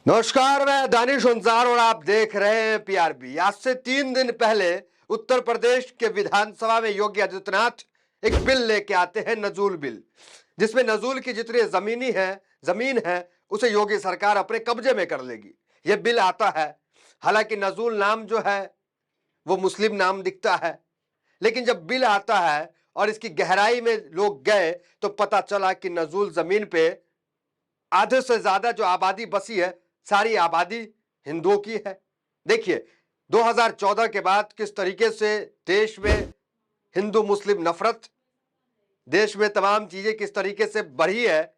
नमस्कार, मैं दानिश अंसार और आप देख रहे हैं पीआरबी। आज से 3 दिन पहले उत्तर प्रदेश के विधानसभा में योगी आदित्यनाथ एक बिल लेके आते हैं, नजूल बिल, जिसमें नजूल की जितनी जमीन है उसे योगी सरकार अपने कब्जे में कर लेगी। यह बिल आता है, हालांकि नजूल नाम जो है वो मुस्लिम नाम दिखता है, लेकिन जब बिल आता है और इसकी गहराई में लोग गए तो पता चला कि नजूल जमीन पे आधे से ज्यादा जो आबादी बसी है, सारी आबादी हिंदुओं की है। देखिए, 2014 के बाद किस तरीके से देश में हिंदू मुस्लिम नफरत, देश में तमाम चीजें किस तरीके से बढ़ी है,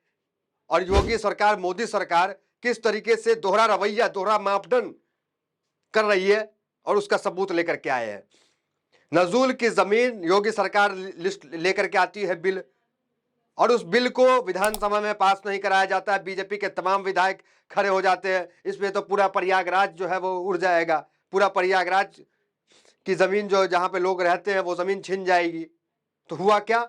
और योगी सरकार, मोदी सरकार किस तरीके से दोहरा रवैया, दोहरा मापदंड कर रही है, और उसका सबूत लेकर के आए हैं। नजूल की जमीन योगी सरकार लिस्ट लेकर के आती है बिल, और उस बिल को विधानसभा में पास नहीं कराया जाता है। बीजेपी के तमाम विधायक खड़े हो जाते हैं, इसमें तो पूरा प्रयागराज जो है वो उड़ जाएगा, पूरा प्रयागराज की जमीन जो जहां पे लोग रहते हैं वो जमीन छिन जाएगी। तो हुआ क्या,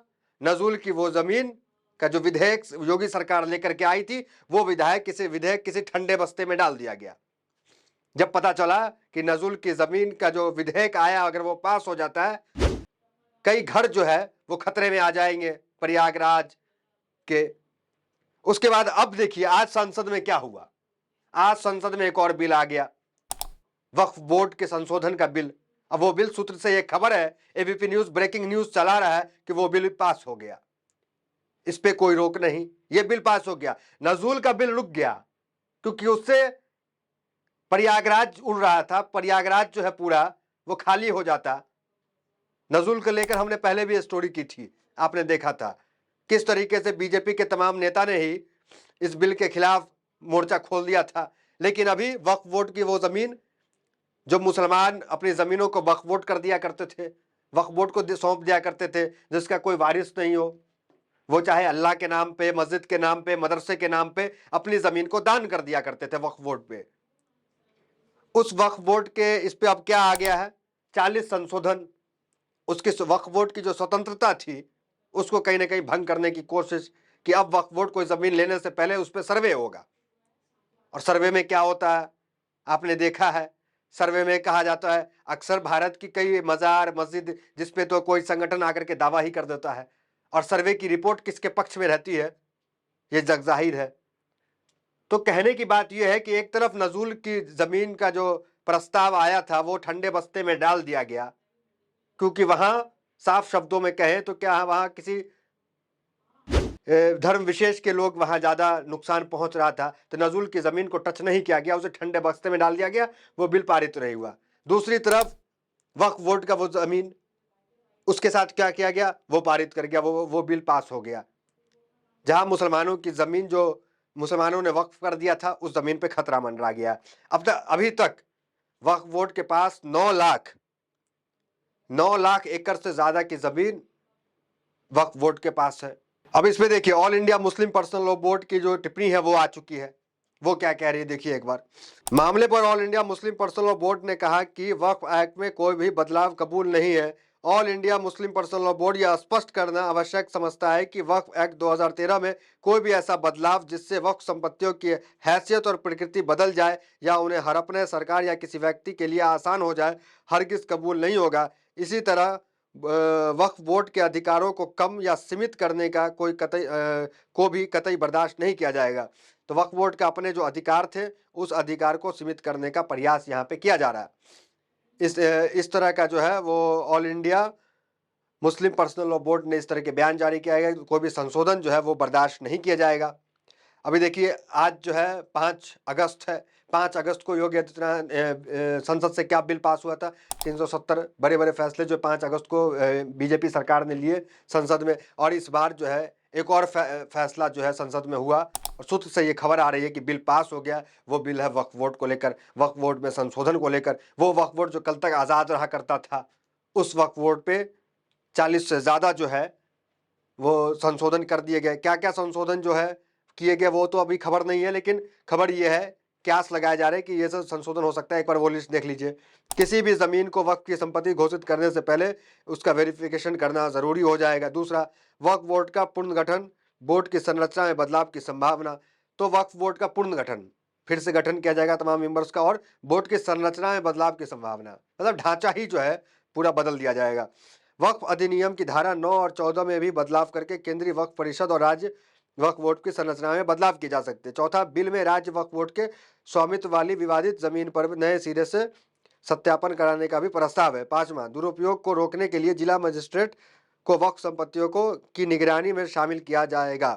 नजूल की वो जमीन का जो विधेयक योगी सरकार लेकर के आई थी, वो विधेयक किसी ठंडे बस्ते में डाल दिया गया। जब पता चला कि नजूल की जमीन का जो विधेयक आया, अगर वो पास हो जाता है, कई घर जो है वो खतरे में आ जाएंगे प्रयागराज के। उसके बाद अब देखिए आज संसद में क्या हुआ। आज संसद में एक और बिल आ गया, वक्फ बोर्ड के संशोधन का बिल। अब वो बिल, सूत्र से ये खबर है, एबीपी न्यूज ब्रेकिंग न्यूज चला रहा है कि वो बिल पास हो गया, इस पे कोई रोक नहीं, ये बिल पास हो गया। नजूल का बिल रुक गया क्योंकि उससे प्रयागराज उड़ रहा था, प्रयागराज जो है पूरा वो खाली हो जाता। नजूल को लेकर हमने पहले भी स्टोरी की थी, आपने देखा था किस तरीके से बीजेपी के तमाम नेता ने ही इस बिल के खिलाफ मोर्चा खोल दिया था। लेकिन अभी वक्फ बोर्ड की वो जमीन, जो मुसलमान अपनी जमीनों को वक्फ बोर्ड कर दिया करते थे, वक्फ बोर्ड को सौंप दिया करते थे, जिसका कोई वारिस नहीं हो, वो चाहे अल्लाह के नाम पे, मस्जिद के नाम पे, मदरसे के नाम पे अपनी जमीन को दान कर दिया करते थे वक्फ बोर्ड पे। उस वक्फ बोर्ड के इस पे अब क्या आ गया है, 40 संशोधन। उसके वक्फ बोर्ड की जो स्वतंत्रता थी उसको कहीं ना कहीं भंग करने की कोशिश, कि अब वक्फ बोर्ड कोई जमीन लेने से पहले उस पर सर्वे होगा। और सर्वे में क्या होता है, आपने देखा है, सर्वे में कहा जाता है, अक्सर भारत की कई मजार मस्जिद जिसपे तो कोई संगठन आकर के दावा ही कर देता है, और सर्वे की रिपोर्ट किसके पक्ष में रहती है, ये जग जाहिर है। तो कहने की बात यह है कि एक तरफ नजूल की जमीन का जो प्रस्ताव आया था वो ठंडे बस्ते में डाल दिया गया, क्योंकि वहां साफ शब्दों में कहें तो क्या वहां किसी धर्म विशेष के लोग वहां ज्यादा नुकसान पहुंच रहा था, तो नजूल की जमीन को टच नहीं किया गया, उसे ठंडे बस्ते में डाल दिया गया, वो बिल पारित नहीं हुआ। दूसरी तरफ वक्फ बोर्ड का वो जमीन, उसके साथ क्या किया गया, वो पारित कर गया, वो बिल पास हो गया। जहां मुसलमानों की जमीन जो मुसलमानों ने वक्फ कर दिया था, उस जमीन पे खतरा मंडरा गया। अभी तक वक्फ बोर्ड के पास 9 लाख एकड़ से ज्यादा की जमीन वक्फ बोर्ड के पास है। अब इसमें देखिए, all India Muslim personal law board की जो टिप्पणी है वो आ चुकी है। वो क्या कह रही है, देखिए एक बार। मामले पर all India Muslim personal law board ने कहा कि वक्फ एक्ट में कोई भी बदलाव कबूल नहीं है। All India Muslim personal law board यह स्पष्ट करना आवश्यक समझता है कि वक्फ एक्ट 2013 में कोई भी ऐसा बदलाव जिससे वक्फ संपत्तियों की हैसियत और प्रकृति बदल जाए या उन्हें हड़पने सरकार या किसी व्यक्ति के लिए आसान हो जाए, हरगिज कबूल नहीं होगा। इसी तरह वक्फ बोर्ड के अधिकारों को कम या सीमित करने का को भी कतई बर्दाश्त नहीं किया जाएगा। तो वक्फ बोर्ड का अपने जो अधिकार थे, उस अधिकार को सीमित करने का प्रयास यहाँ पे किया जा रहा है। इस तरह का जो है वो all India Muslim personal law board ने इस तरह के बयान जारी किया है, कोई भी संशोधन जो है वो बर्दाश्त नहीं किया जाएगा। अभी देखिए, आज जो है 5 अगस्त है, 5 अगस्त को योगी आदित्यनाथ संसद से क्या बिल पास हुआ था, 370 बड़े बड़े फैसले जो 5 अगस्त को बीजेपी सरकार ने लिए संसद में। और इस बार जो है एक और फैसला जो है संसद में हुआ, और सूत्र से ये खबर आ रही है कि बिल पास हो गया। वो बिल है वक्फ बोर्ड को लेकर, वक्फ बोर्ड में संशोधन को लेकर। वो वक्फ बोर्ड जो कल तक आज़ाद रहा करता था, उस वक्फ बोर्ड पे 40 से ज़्यादा जो है वो संशोधन कर दिए गए। क्या क्या संशोधन जो है किए गए वो तो अभी खबर नहीं है, लेकिन खबर ये है, क्यास लगाए जा रहे हैं कि ये सब संशोधन हो सकता है। एक बार वो लिस्ट देख लीजिए। किसी भी जमीन को वक्फ की संपत्ति घोषित करने से पहले उसका वेरिफिकेशन करना जरूरी हो जाएगा। दूसरा, वक्फ बोर्ड का पुनर्गठन, बोर्ड की संरचना में बदलाव की संभावना। तो वक्फ बोर्ड का पुनर्गठन फिर से गठन किया जाएगा तमाम मेंबर्स का, और बोर्ड की संरचना में बदलाव की संभावना, मतलब ढांचा ही जो है पूरा बदल दिया जाएगा। वक्फ अधिनियम की धारा 9 और 14 में भी बदलाव करके केंद्रीय वक्फ परिषद और राज्य वक्फ बोर्ड की संरचना में बदलाव किए जा सकते हैं। चौथा, बिल में राज्य वक्फ बोर्ड के स्वामित्व वाली विवादित जमीन पर नए सिरे से सत्यापन कराने का भी प्रस्ताव है। पांचवा, दुरुपयोग को रोकने के लिए जिला मजिस्ट्रेट को वक्फ संपत्तियों को की निगरानी में शामिल किया जाएगा।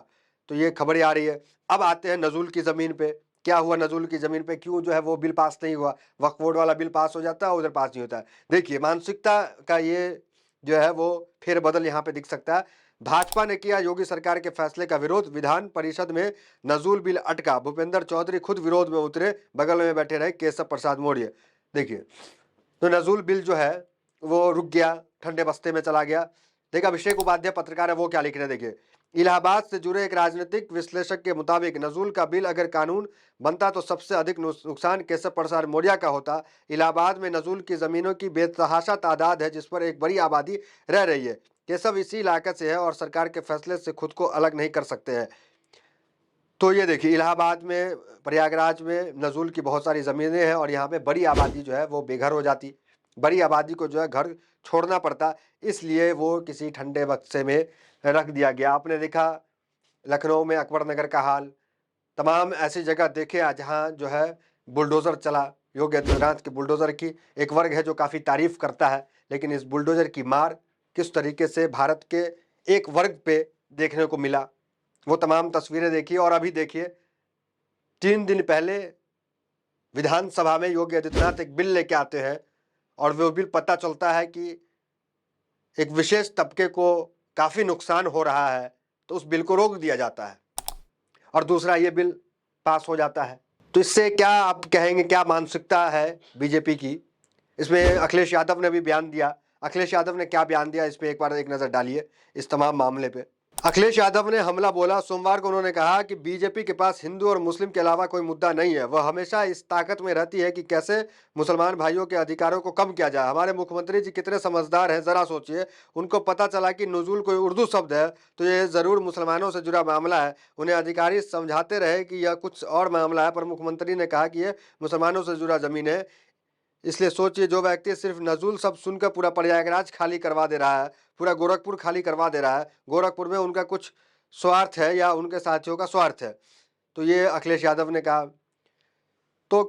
तो ये खबरें आ रही है। अब आते हैं नजूल की जमीन पे। क्या हुआ नजूल की जमीन पे, क्यों जो है वो बिल पास नहीं हुआ? वक्फ बोर्ड वाला बिल पास हो जाता है, उधर पास नहीं होता है। देखिए, मानसिकता का ये जो है वो फेरबदल यहाँ पे दिख सकता है। भाजपा ने किया योगी सरकार के फैसले का विरोध, विधान परिषद में नजूल बिल अटका, भूपेंद्र चौधरी खुद विरोध में उतरे, बगल में बैठे रहे केशव प्रसाद मौर्य। देखिए, तो नजूल बिल जो है वो रुक गया, ठंडे बस्ते में चला गया। देखिए, अभिषेक उपाध्याय पत्रकार है, वो क्या लिख रहे हैं। देखिए, इलाहाबाद से जुड़े एक राजनीतिक विश्लेषक के मुताबिक नजूल का बिल अगर कानून बनता तो सबसे अधिक नुकसान केशव प्रसाद मौर्य का होता। इलाहाबाद में नजूल की जमीनों की बेतहाशा तादाद है, जिस पर एक बड़ी आबादी रह रही है। केशव इसी इलाके से है और सरकार के फैसले से खुद को अलग नहीं कर सकते हैं। तो ये देखिए, इलाहाबाद में, प्रयागराज में नजूल की बहुत सारी ज़मीनें हैं और यहाँ पे बड़ी आबादी जो है वो बेघर हो जाती, बड़ी आबादी को जो है घर छोड़ना पड़ता, इसलिए वो किसी ठंडे बक्से में रख दिया गया। आपने देखा लखनऊ में अकबर नगर का हाल, तमाम ऐसी जगह देखे जहाँ जो है बुलडोज़र चला। योगी आदित्यनाथ के बुलडोज़र की एक वर्ग है जो काफ़ी तारीफ करता है, लेकिन इस बुलडोज़र की मार किस तरीके से भारत के एक वर्ग पे देखने को मिला, वो तमाम तस्वीरें देखिए। और अभी देखिए, 3 दिन पहले विधानसभा में योगी आदित्यनाथ एक बिल लेके आते हैं और वो बिल पता चलता है कि एक विशेष तबके को काफ़ी नुकसान हो रहा है, तो उस बिल को रोक दिया जाता है और दूसरा ये बिल पास हो जाता है। तो इससे क्या आप कहेंगे, क्या मानसिकता है बीजेपी की? इसमें अखिलेश यादव ने भी बयान दिया। अखिलेश यादव ने क्या बयान दिया, इस पर एक बार एक नज़र डालिए, इस तमाम मामले पे। अखिलेश यादव ने हमला बोला। सोमवार को उन्होंने कहा कि बीजेपी के पास हिंदू और मुस्लिम के अलावा कोई मुद्दा नहीं है, वह हमेशा इस ताकत में रहती है कि कैसे मुसलमान भाइयों के अधिकारों को कम किया जाए। हमारे मुख्यमंत्री जी कितने समझदार हैं, जरा सोचिए। उनको पता चला कि नज़ूल कोई उर्दू शब्द है तो ये ज़रूर मुसलमानों से जुड़ा मामला है। उन्हें अधिकारी समझाते रहे कि यह कुछ और मामला है, पर मुख्यमंत्री ने कहा कि यह मुसलमानों से जुड़ा ज़मीन है। इसलिए सोचिए, जो व्यक्ति सिर्फ नजूल शब्द सुनकर पूरा प्रयागराज खाली करवा दे रहा है, पूरा गोरखपुर खाली करवा दे रहा है, गोरखपुर में उनका कुछ स्वार्थ है या उनके साथियों का स्वार्थ है। तो ये अखिलेश यादव ने कहा। तो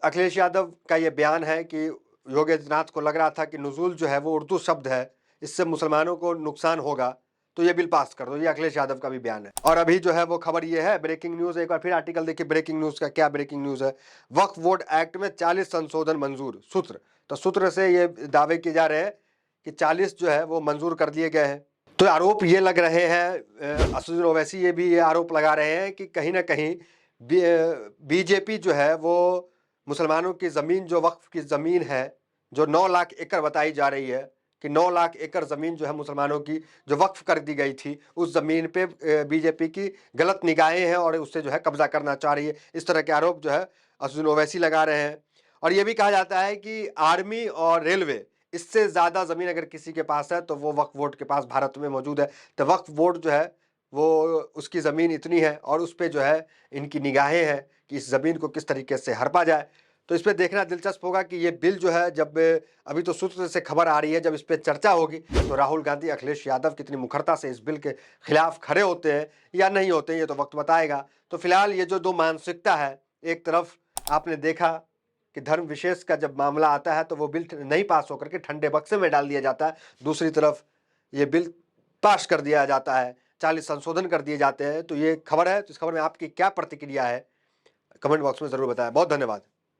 अखिलेश यादव का ये बयान है कि योगी आदित्यनाथ को लग रहा था कि नजूल जो है वो उर्दू शब्द है, इससे मुसलमानों को नुकसान होगा, तो ये बिल पास कर दो। ये अखिलेश यादव का भी बयान है। और अभी जो है वो खबर ये है, ब्रेकिंग न्यूज, एक बार फिर आर्टिकल देखिए ब्रेकिंग न्यूज का। क्या ब्रेकिंग न्यूज है? वक्फ बोर्ड एक्ट में 40 संशोधन मंजूर। सूत्र, तो सूत्र से ये दावे किए जा रहे हैं कि 40 जो है वो मंजूर कर दिए गए हैं। तो आरोप ये लग रहे हैं, असदुद्दीन ओवैसी ये भी आरोप लगा रहे हैं कि कहीं ना कहीं बीजेपी जो है वो मुसलमानों की ज़मीन, जो वक्फ की ज़मीन है, जो 9 लाख एकड़ बताई जा रही है कि 9 लाख एकड़ ज़मीन जो है मुसलमानों की जो वक्फ कर दी गई थी, उस ज़मीन पे बीजेपी की गलत निगाहें हैं और उससे जो है कब्जा करना चाह रही है। इस तरह के आरोप जो है असदुद्दीन ओवैसी लगा रहे हैं। और ये भी कहा जाता है कि आर्मी और रेलवे, इससे ज़्यादा ज़मीन अगर किसी के पास है तो वो वक्फ बोर्ड के पास भारत में मौजूद है। तो वक्फ बोर्ड जो है वो, उसकी ज़मीन इतनी है और उस पर जो है इनकी निगाहें हैं कि इस ज़मीन को किस तरीके से हड़पा जाए। तो इस पर देखना दिलचस्प होगा कि ये बिल जो है, जब अभी तो सूत्र से खबर आ रही है, जब इस पर चर्चा होगी तो राहुल गांधी, अखिलेश यादव कितनी मुखरता से इस बिल के खिलाफ खड़े होते हैं या नहीं होते हैं, ये तो वक्त बताएगा। तो फिलहाल ये जो दो मानसिकता है, एक तरफ आपने देखा कि धर्म विशेष का जब मामला आता है तो वो बिल नहीं पास होकर के ठंडे बक्से में डाल दिया जाता है, दूसरी तरफ ये बिल पास कर दिया जाता है, 40 संशोधन कर दिए जाते हैं। तो ये खबर है, तो इस खबर में आपकी क्या प्रतिक्रिया है, कमेंट बॉक्स में ज़रूर बताएं। बहुत धन्यवाद।